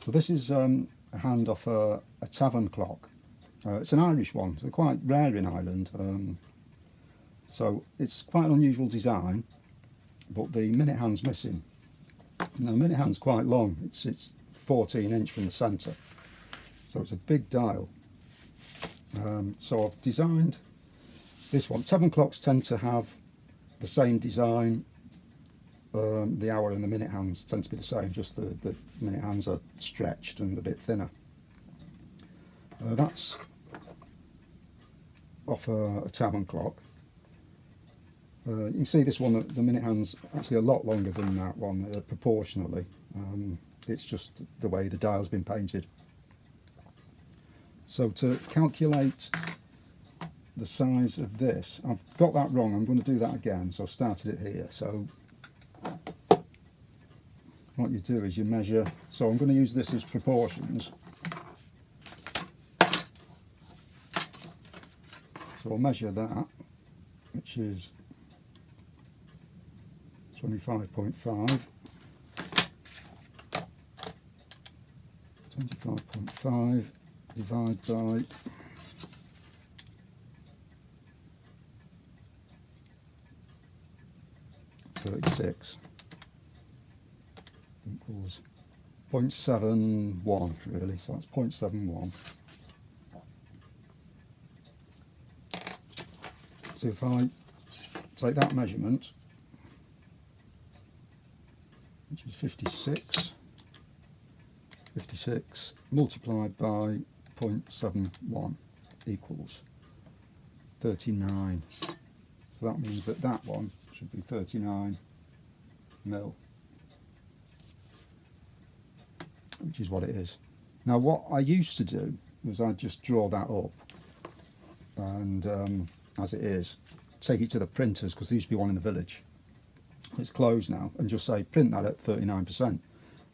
So this is a hand off a tavern clock. It's an Irish one, so they're quite rare in Ireland. So it's quite an unusual design, but the minute hand's missing. Now the minute hand's quite long, it's 14 inch from the centre, so it's a big dial. So I've designed this one. Tavern clocks tend to have the same design. The hour and the minute hands tend to be the same, just the minute hands are stretched and a bit thinner. That's off a tavern clock. You can see this one, the minute hand's actually a lot longer than that one, proportionally. It's just the way the dial's been painted. So to calculate the size of this, I've got that wrong, I'm going to do that again, so I've started it here. So what you do is you measure, so I'm going to use this as proportions. So I'll measure that, which is 25.5, 25.5 divide by 36 equals 0.71 really, so that's 0.71. So if I take that measurement, which is 56 multiplied by 0.71 equals 39. So that means that that one should be 39 mil, which is what it is. Now what I used to do was I'd just draw that up and as it is, take it to the printers, because there used to be one in the village. It's closed now, and just say print that at 39%,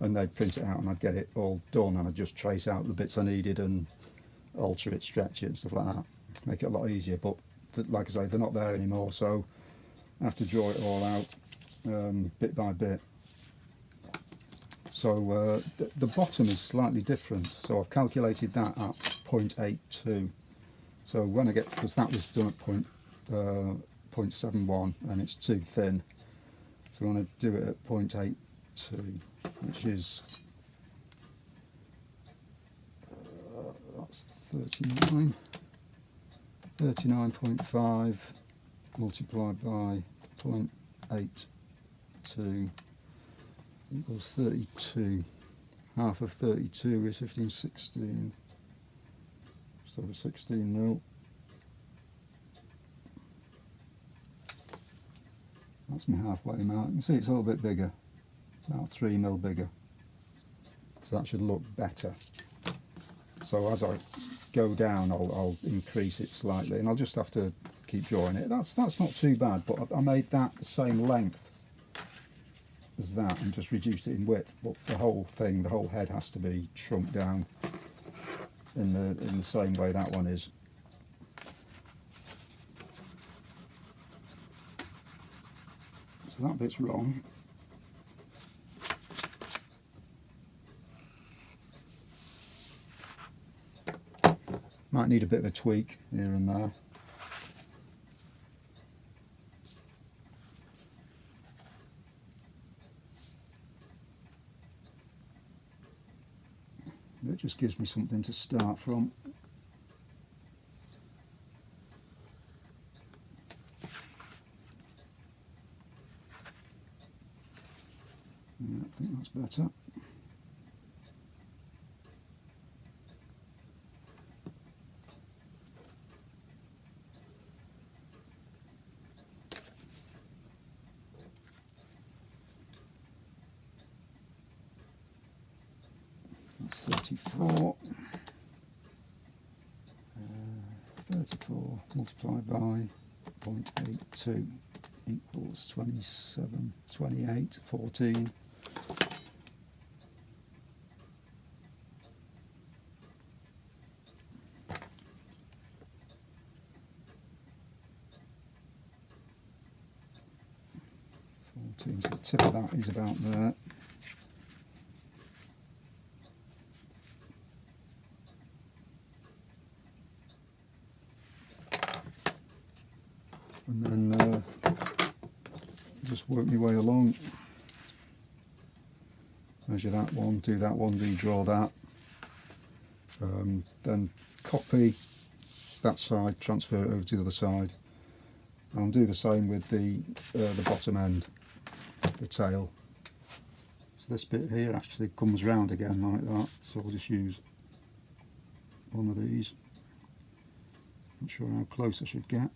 and they'd print it out and I'd get it all done, and I'd just trace out the bits I needed and alter it, stretch it and stuff like that, make it a lot easier. But like I say, they're not there anymore, so I have to draw it all out bit by bit. So the bottom is slightly different, so I've calculated that at 0.82. So when I get, because that was done at 0.71 and it's too thin, so I want to do it at 0.82, which is that's 39.5 multiplied by 0.82 equals 32. Half of 32 is 15, 16. Just over 16 mil. That's my halfway mark. You can see it's a little bit bigger, about 3 mil bigger. So that should look better. So as I go down, I'll increase it slightly, and I'll just have to keep drawing it. That's not too bad, but I made that the same length as that and just reduced it in width. But the whole thing, the whole head has to be shrunk down in the same way that one is. So that bit's wrong. Might need a bit of a tweak here and there. It just gives me something to start from. Yeah, I think that's better. That's 34. 34 multiplied by 0.82 equals 27, 28, 14. So the tip of that is about there. and then just work my way along. Measure that one, do that one, redraw that, then copy that side, transfer it over to the other side, and do the same with the bottom end, the tail. So this bit here actually comes round again like that, so I'll just use one of these. Not sure how close I should get.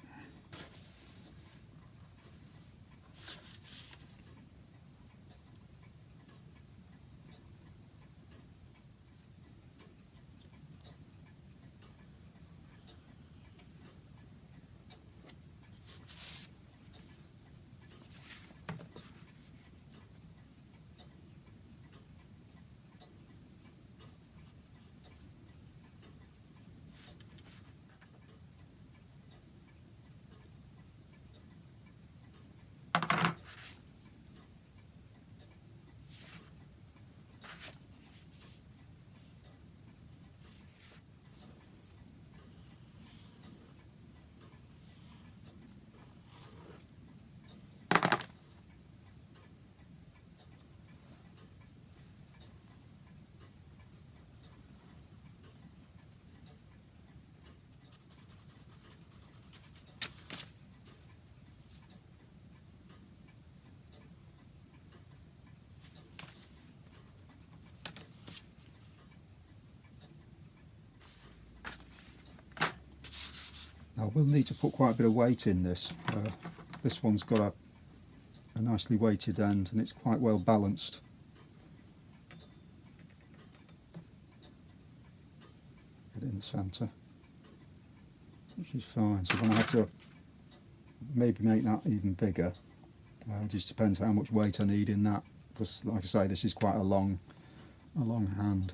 Now we'll need to put quite a bit of weight in this. This one's got a nicely weighted end and it's quite well balanced. Get it in the centre, which is fine. So I'm going to have to maybe make that even bigger. It just depends how much weight I need in that, because like I say, this is quite a long hand.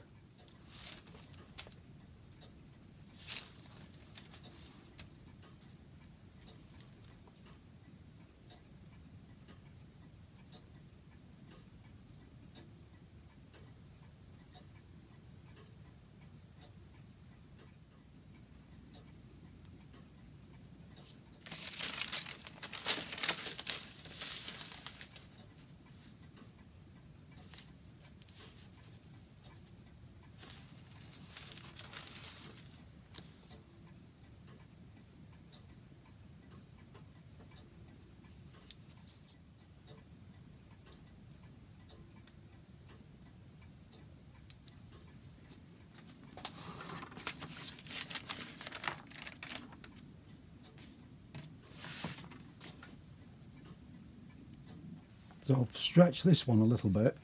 So I've stretched this one a little bit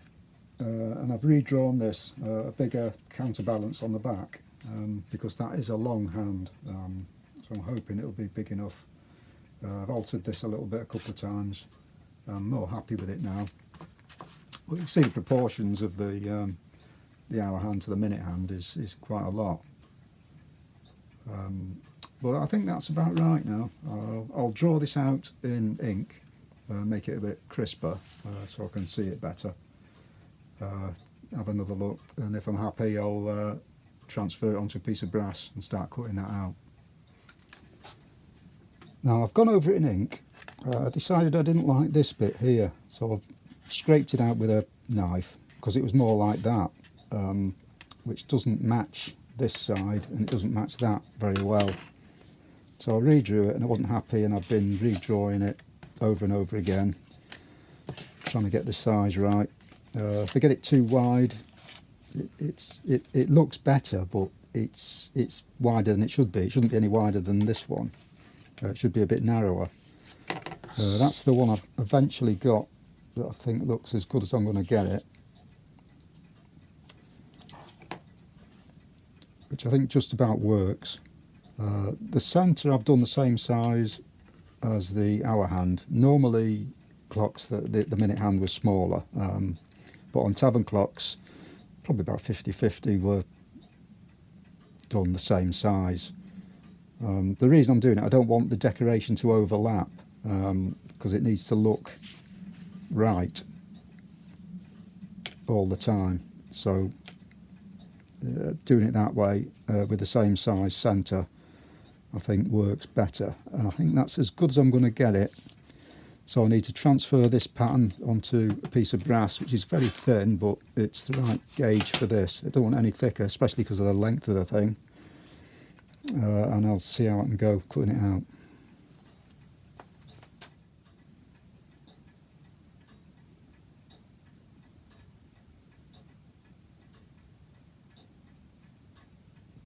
and I've redrawn this a bigger counterbalance on the back because that is a long hand, so I'm hoping it'll be big enough. I've altered this a little bit a couple of times. I'm more happy with it now. But you can see the proportions of the hour hand to the minute hand is quite a lot. But I think that's about right now. I'll draw this out in ink, make it a bit crisper so I can see it better. Have another look, and if I'm happy I'll transfer it onto a piece of brass and start cutting that out. Now I've gone over it in ink. I decided I didn't like this bit here, so I've scraped it out with a knife because it was more like that, which doesn't match this side and it doesn't match that very well. So I redrew it and I wasn't happy, and I've been redrawing it over and over again, trying to get the size right. If I get it too wide, it looks better, but it's wider than it should be. It shouldn't be any wider than this one. It should be a bit narrower. That's the one I've eventually got that I think looks as good as I'm going to get it, which I think just about works. The centre I've done the same size as the hour hand. Normally clocks the minute hand was smaller, but on tavern clocks probably about 50-50 were done the same size. The reason I'm doing it, I don't want the decoration to overlap because it needs to look right all the time, so doing it that way with the same size centre I think works better, and I think that's as good as I'm going to get it. So I need to transfer this pattern onto a piece of brass, which is very thin, but it's the right gauge for this. I don't want any thicker, especially because of the length of the thing. And I'll see how I can go cutting it out.